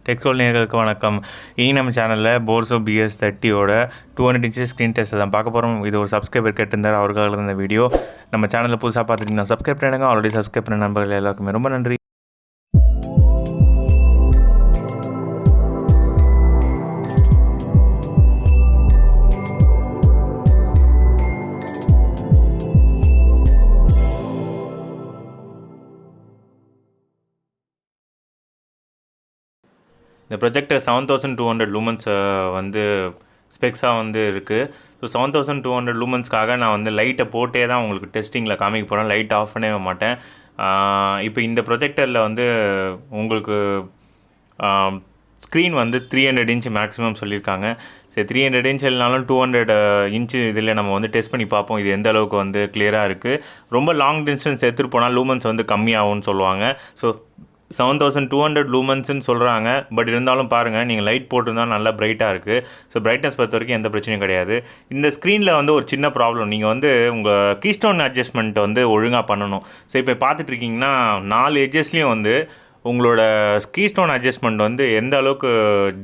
டெக்ஸ்கோல் நேயர்களுக்கு வணக்கம். நம்ம சேனலில் Boroso Bs30 200 inches screen test தான் பார்க்க போகிறோம். இது ஒரு சப்ஸ்கிரைபர் கேட்டிருந்தார், அவருக்காக இந்த வீடியோ. நம்ம சேனலில் புதுசாக பார்த்துட்டிங்கன்னா சப்ஸ்கிரைப் பண்ணிடுங்க. ஆல்ரெடி சப்ஸ்கிரைப் பண்ண நண்பர்கள் எல்லாருக்குமே ரொம்ப நன்றி. இந்த ப்ரொஜெக்டர் 7200 லூமன்ஸ் வந்து ஸ்பெக்ஸாக வந்து இருக்குது. ஸோ 7200 லூமன்ஸ்க்காக நான் வந்து லைட்டை போட்டே தான் உங்களுக்கு டெஸ்டிங்கில் காமிக்க போகிறேன். லைட் ஆஃப் பண்ணவே மாட்டேன். இப்போ இந்த ப்ரொஜெக்டரில் வந்து உங்களுக்கு ஸ்க்ரீன் வந்து 300 inch மேக்ஸிமம் சொல்லியிருக்காங்க. சரி, 300 inch இல்லைனாலும் 200 inch இதில் நம்ம வந்து டெஸ்ட் பண்ணி பார்ப்போம் இது எந்த அளவுக்கு வந்து கிளியராக இருக்குது. ரொம்ப லாங் டிஸ்டன்ஸ் எடுத்துகிட்டு போனால் லூமன்ஸ் வந்து கம்மியாகும்னு சொல்லுவாங்க. ஸோ 7200 லூமன்ஸ்ன்னு சொல்கிறாங்க. பட் இருந்தாலும் பாருங்கள், நீங்கள் லைட் போட்டிருந்தால் நல்லா பிரைட்டாக இருக்குது. ஸோ பிரைட்னஸ் பொறுத்த வரைக்கும் எந்த பிரச்சனையும் கிடையாது. இந்த ஸ்க்ரீனில் வந்து ஒரு சின்ன ப்ராப்ளம், நீங்கள் வந்து உங்கள் கீஸ்டோன் அட்ஜஸ்ட்மெண்ட் வந்து ஒழுங்காக பண்ணணும். ஸோ இப்போ பார்த்துட்ருக்கீங்கன்னா 4 எட்ஜஸ்லேயும் வந்து உங்களோட கீஸ்டோன் அட்ஜஸ்ட்மெண்ட் வந்து எந்த அளவுக்கு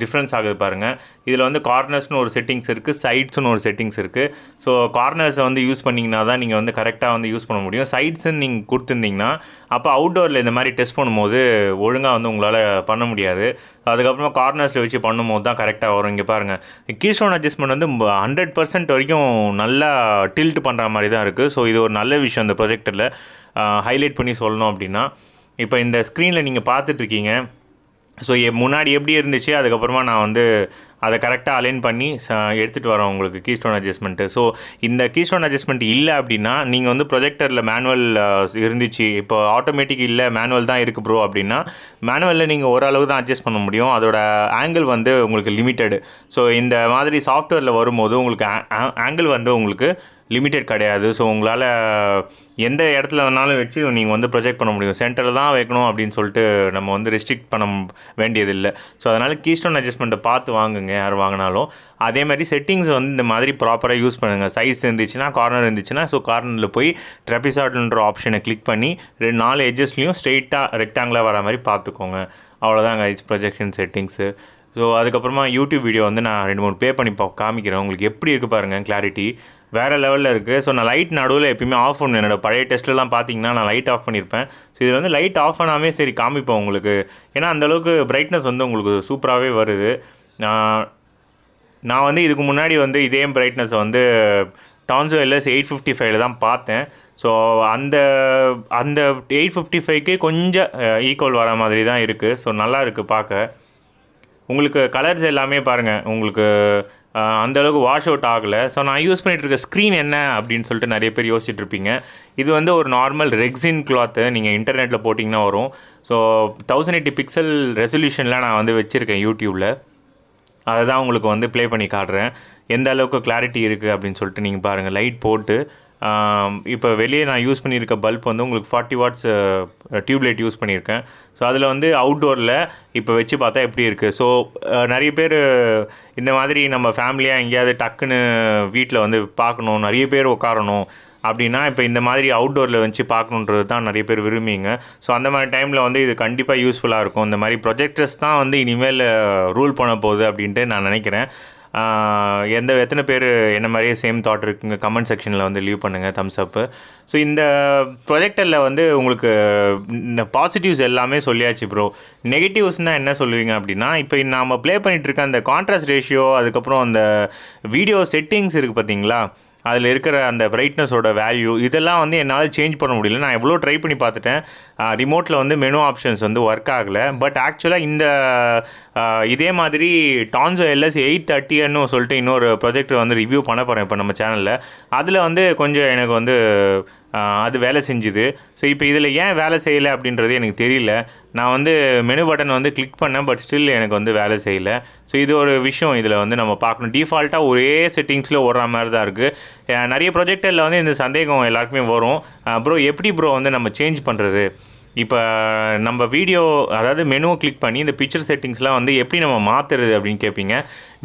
டிஃப்ரென்ஸ் ஆகுது பாருங்கள். இதில் வந்து கார்னர்ஸ்னு ஒரு செட்டிங்ஸ் இருக்குது, சைட்ஸ்னு ஒரு செட்டிங்ஸ் இருக்குது. ஸோ கார்னர்ஸை வந்து யூஸ் பண்ணிங்கன்னா தான் நீங்கள் வந்து கரெக்டாக வந்து யூஸ் பண்ண முடியும். சைட்ஸ்ன்னு நீங்கள் கொடுத்துருந்தீங்கன்னா அப்போ அவுட்டோரில் இந்த மாதிரி டெஸ்ட் பண்ணும்போது ஒழுங்காக வந்து உங்களால் பண்ண முடியாது. அதுக்கப்புறமா கார்னர்ஸில் வச்சு பண்ணும்போது தான் கரெக்டாக வரும். இங்கே பாருங்கள், கீஸ்டோன் அட்ஜஸ்ட்மெண்ட் வந்து 100% வரைக்கும் நல்லா டில்ட் பண்ணுற மாதிரி தான் இருக்குது. ஸோ இது ஒரு நல்ல விஷயம் இந்த ப்ரொஜெக்டரில் ஹைலைட் பண்ணி சொல்லணும் அப்படின்னா. இப்போ இந்த ஸ்க்ரீனில் நீங்கள் பார்த்துட்ருக்கீங்க. ஸோ முன்னாடி எப்படி இருந்துச்சு, அதுக்கப்புறமா நான் வந்து அதை கரெக்டாக அலைன் பண்ணி எடுத்துகிட்டு வரேன் உங்களுக்கு கீஸ்டோன் அட்ஜஸ்ட்மெண்ட்டு. ஸோ இந்த கீஸ்டோன் அட்ஜஸ்ட்மெண்ட் இல்லை அப்படின்னா நீங்கள் வந்து ப்ரொஜெக்டரில் மேனுவல் இருந்துச்சு, இப்போ ஆட்டோமேட்டிக் இல்லை மேனுவல் தான் இருக்குது ப்ரோ அப்படின்னா மேனுவலில் நீங்கள் ஓரளவு தான் அட்ஜஸ்ட் பண்ண முடியும். அதோட ஆங்கிள் வந்து உங்களுக்கு லிமிட்டடு. ஸோ இந்த மாதிரி சாஃப்ட்வேரில் வரும்போது உங்களுக்கு ஆங்கிள் வந்து உங்களுக்கு லிமிட்டட் கிடையாது. ஸோ உங்களால் எந்த இடத்துல வேணாலும் வச்சு நீங்கள் வந்து ப்ரொஜெக்ட் பண்ண முடியும். சென்டரில் தான் வைக்கணும் அப்படின்னு சொல்லிட்டு நம்ம வந்து ரெஸ்ட்ரிக்ட் பண்ண வேண்டியதில்லை. ஸோ அதனால் கீஸ்டோன் அட்ஜஸ்ட்மெண்ட்டை பார்த்து வாங்குங்க யார் வாங்கினாலும். அதே மாதிரி செட்டிங்ஸ் வந்து இந்த மாதிரி ப்ராப்பராக யூஸ் பண்ணுங்கள். சைஸ் இருந்துச்சுன்னா, கார்னர் இருந்துச்சுன்னா, ஸோ கார்னரில் போய் ட்ரெபிசாய்டல்ன்ற ஆப்ஷனை கிளிக் பண்ணி 4 எட்ஜஸ்லையும் ஸ்ட்ரெயிட்டாக ரெக்டாங்கிளாக வர மாதிரி பார்த்துக்கோங்க. அவ்வளோதாங்க ப்ரொஜெக்ஷன் செட்டிங்ஸு. ஸோ அதுக்கப்புறமா யூடியூப் வீடியோ வந்து நான் 2-3 ப்ளே பண்ணி காமிக்கிறேன். உங்களுக்கு எப்படி இருக்குது பாருங்கள், கிளாரிட்டி வேறு லெவலில் இருக்குது. ஸோ நான் லைட் நடுவில் எப்பயுமே ஆஃப் பண்ணுவேன். என்னோடய பழைய டெஸ்ட்லாம் பார்த்தீங்கன்னா நான் லைட் ஆஃப் பண்ணியிருப்பேன். ஸோ இதில் வந்து லைட் ஆஃப் பண்ணாமே சரி காமிப்பேன் உங்களுக்கு. ஏன்னா அந்தளவுக்கு பிரைட்னஸ் வந்து உங்களுக்கு சூப்பராகவே வருது. நான் வந்து இதுக்கு முன்னாடி வந்து இதே பிரைட்னஸை வந்து Tonzo LS 855 தான் பார்த்தேன். ஸோ அந்த 855க்கு கொஞ்சம் ஈக்குவல் வர மாதிரி தான் இருக்குது. ஸோ நல்லா இருக்குது பார்க்க. உங்களுக்கு கலர்ஸ் எல்லாமே பாருங்கள், உங்களுக்கு அந்தளவுக்கு வாஷ் அவுட் ஆகலை. ஸோ நான் யூஸ் பண்ணிகிட்ருக்க ஸ்க்ரீன் என்ன அப்படின்னு சொல்லிட்டு நிறைய பேர் யோசிச்சுட்ருப்பீங்க. இது வந்து ஒரு நார்மல் ரெக்ஸின் கிளாத்து. நீங்கள் இன்டர்நெட்டில் போட்டிங்கன்னா வரும். ஸோ 1080 பிக்சல் ரெசல்யூஷனில் நான் வந்து வச்சுருக்கேன் யூடியூப்பில். அதை தான் உங்களுக்கு வந்து ப்ளே பண்ணி காட்டுறேன் எந்த அளவுக்கு கிளாரிட்டி இருக்குது அப்படின்னு சொல்லிட்டு. நீங்கள் பாருங்கள், லைட் போட்டு இப்போ வெளியே நான் யூஸ் பண்ணியிருக்க பல்ப் வந்து உங்களுக்கு 40 watts டியூப்லைட் யூஸ் பண்ணியிருக்கேன். ஸோ அதில் வந்து அவுட்டோரில் இப்போ வச்சு பார்த்தா எப்படி இருக்குது. ஸோ நிறைய பேர் இந்த மாதிரி நம்ம ஃபேமிலியாக எங்கேயாவது டக்குன்னு வீட்டில் வந்து பார்க்கணும், நிறைய பேர் உட்காரணும் அப்படின்னா இப்போ இந்த மாதிரி அவுட்டோரில் வச்சு பார்க்கணுன்றது தான் நிறைய பேர் விரும்புவீங்க. ஸோ அந்த மாதிரி டைமில் வந்து இது கண்டிப்பாக யூஸ்ஃபுல்லாக இருக்கும். இந்த மாதிரி ப்ரொஜெக்டர்ஸ் தான் வந்து இனிமேல் ரூல் பண்ண போகுது அப்படின்ட்டு நான் நினைக்கிறேன். எத்தனை பேர் என்ன மாதிரியே சேம் தாட் இருக்குங்க கமெண்ட் செக்ஷனில் வந்து லீவ் பண்ணுங்கள், தம்ஸ் அப்பு. ஸோ இந்த ப்ரொஜெக்டரில் வந்து உங்களுக்கு பாசிட்டிவ்ஸ் எல்லாமே சொல்லியாச்சு ப்ரோ. நெகட்டிவ்ஸ்னால் என்ன சொல்லுவீங்க அப்படின்னா, இப்போ நாம் ப்ளே பண்ணிகிட்ருக்க அந்த கான்ட்ராஸ்ட் ரேஷியோ, அதுக்கப்புறம் அந்த வீடியோ செட்டிங்ஸ் இருக்குது பார்த்தீங்களா, அதில் இருக்கிற அந்த பிரைட்னஸோட வேல்யூ இதெல்லாம் வந்து என்னால் சேஞ்ச் பண்ண முடியல. நான் எவ்வளோ ட்ரை பண்ணி பார்த்துட்டேன். ரிமோட்டில் வந்து மெனு ஆப்ஷன்ஸ் வந்து ஒர்க் ஆகலை. பட் ஆக்சுவலாக இந்த இதே மாதிரி Tonzo LS 830ன்னு சொல்லிட்டு இன்னொரு ப்ரொஜெக்டர் வந்து ரிவ்யூ பண்ண போகிறேன் இப்போ நம்ம சேனலில். அதில் வந்து கொஞ்சம் எனக்கு வந்து அது வேலை செஞ்சுது. ஸோ இப்போ இதில் ஏன் வேலை செய்யலை அப்படின்றது எனக்கு தெரியல. நான் வந்து மெனு பட்டன் வந்து கிளிக் பண்ணேன், பட் ஸ்டில் எனக்கு வந்து வேலை செய்யலை. ஸோ இது ஒரு விஷயம் இதில் வந்து நம்ம பார்க்கணும். டிஃபால்ட்டாக ஒரே செட்டிங்ஸில் ஓடுற மாதிரி தான் இருக்குது. நிறைய ப்ரொஜெக்டரில் வந்து இந்த சந்தேகம் எல்லாருக்குமே வரும், ப்ரோ எப்படி ப்ரோ வந்து நம்ம சேஞ்ச் பண்ணுறது. இப்போ நம்ம வீடியோ அதாவது மெனுவை கிளிக் பண்ணி இந்த பிக்சர் செட்டிங்ஸ்லாம் வந்து எப்படி நம்ம மாற்றுறது அப்படின்னு கேட்பீங்க.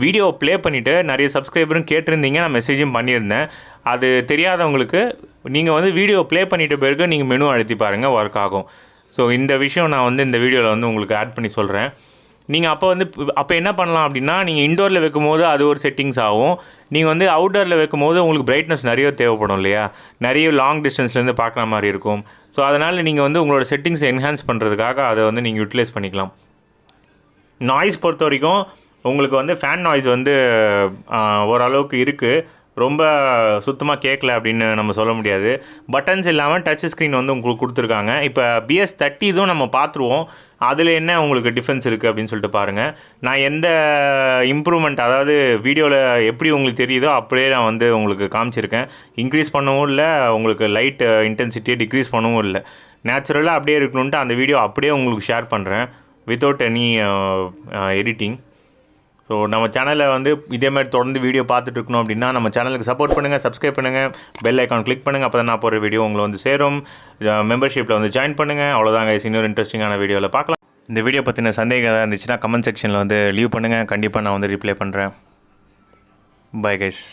வீடியோ ப்ளே பண்ணிவிட்டு நிறைய சப்ஸ்கிரைபரும் கேட்டிருந்தீங்க, நான் மெசேஜும் பண்ணியிருந்தேன். அது தெரியாதவங்களுக்கு நீங்கள் வந்து வீடியோ ப்ளே பண்ணிவிட்ட பிறகு நீங்கள் மெனு அழுத்தி பாருங்கள், ஒர்க் ஆகும். ஸோ இந்த விஷயம் நான் வந்து இந்த வீடியோவில் வந்து உங்களுக்கு ஆட் பண்ணி சொல்கிறேன். நீங்கள் அப்போ என்ன பண்ணலாம் அப்படின்னா, நீங்கள் இன்டோரில் வைக்கும்போது அது ஒரு செட்டிங்ஸ் ஆகும். நீங்கள் வந்து அவுட்டோரில் வைக்கும்போது உங்களுக்கு பிரைட்னஸ் நிறைய தேவைப்படும் இல்லையா, நிறைய லாங் டிஸ்டன்ஸ்லேருந்து பார்க்குற மாதிரி இருக்கும். ஸோ அதனால் நீங்கள் வந்து உங்களோட செட்டிங்ஸை என்ஹான்ஸ் பண்ணுறதுக்காக அதை வந்து நீங்கள் யூட்டிலைஸ் பண்ணிக்கலாம். நாய்ஸ் பொறுத்த வரைக்கும் உங்களுக்கு வந்து ஃபேன் நாய்ஸ் வந்து ஓரளவுக்கு இருக்குது. ரொம்ப சுத்தமாக கேட்கல அப்படின்னு நம்ம சொல்ல முடியாது. பட்டன்ஸ் இல்லாமல் டச் ஸ்க்ரீன் வந்து உங்களுக்கு கொடுத்துருக்காங்க. இப்போ BS30 இதுவும் நம்ம பார்த்துருவோம், அதில் என்ன உங்களுக்கு டிஃப்ரென்ஸ் இருக்குது அப்படின்னு சொல்லிட்டு பாருங்கள். நான் எந்த இம்ப்ரூவ்மெண்ட், அதாவது வீடியோவில் எப்படி உங்களுக்கு தெரியுதோ அப்படியே நான் வந்து உங்களுக்கு காமிச்சிருக்கேன். இன்க்ரீஸ் பண்ணவும் இல்லை, உங்களுக்கு லைட் இன்டென்சிட்டியை டிக்ரீஸ் பண்ணவும் இல்லை. நேச்சுரலாக அப்படியே இருக்கணுன்ட்டு அந்த வீடியோ அப்படியே உங்களுக்கு ஷேர் பண்ணுறேன் வித்தவுட் எனி எடிட்டிங். ஸோ நம்ம சேனலில் வந்து இதே மாதிரி தொடர்ந்து வீடியோ பார்த்துட்டு இருக்கணும் அப்படின்னா நம்ம சேனலுக்கு சப்போர்ட் பண்ணுங்கள், சப்ஸ்கிரைப் பண்ணுங்கள், பெல் ஐக்கான் கிளிக் பண்ணுங்கள். அப்போ தான் நான் போகிற வீடியோ உங்களை வந்து சேரும். மெம்பர்ஷிப்பில் வந்து ஜாயின் பண்ணுங்கள். அவ்வளோதாங்க, இன்னொரு இன்ட்ரெஸ்டிங்கான வீடியோவில் பார்க்கலாம். இந்த வீடியோ பற்றின சந்தேகம் ஏதாவது இருந்துச்சுன்னா கமெண்ட் செக்ஷனில் வந்து லீவ் பண்ணுங்கள். கண்டிப்பாக நான் வந்து ரிப்ளை பண்ணுறேன். Bye guys.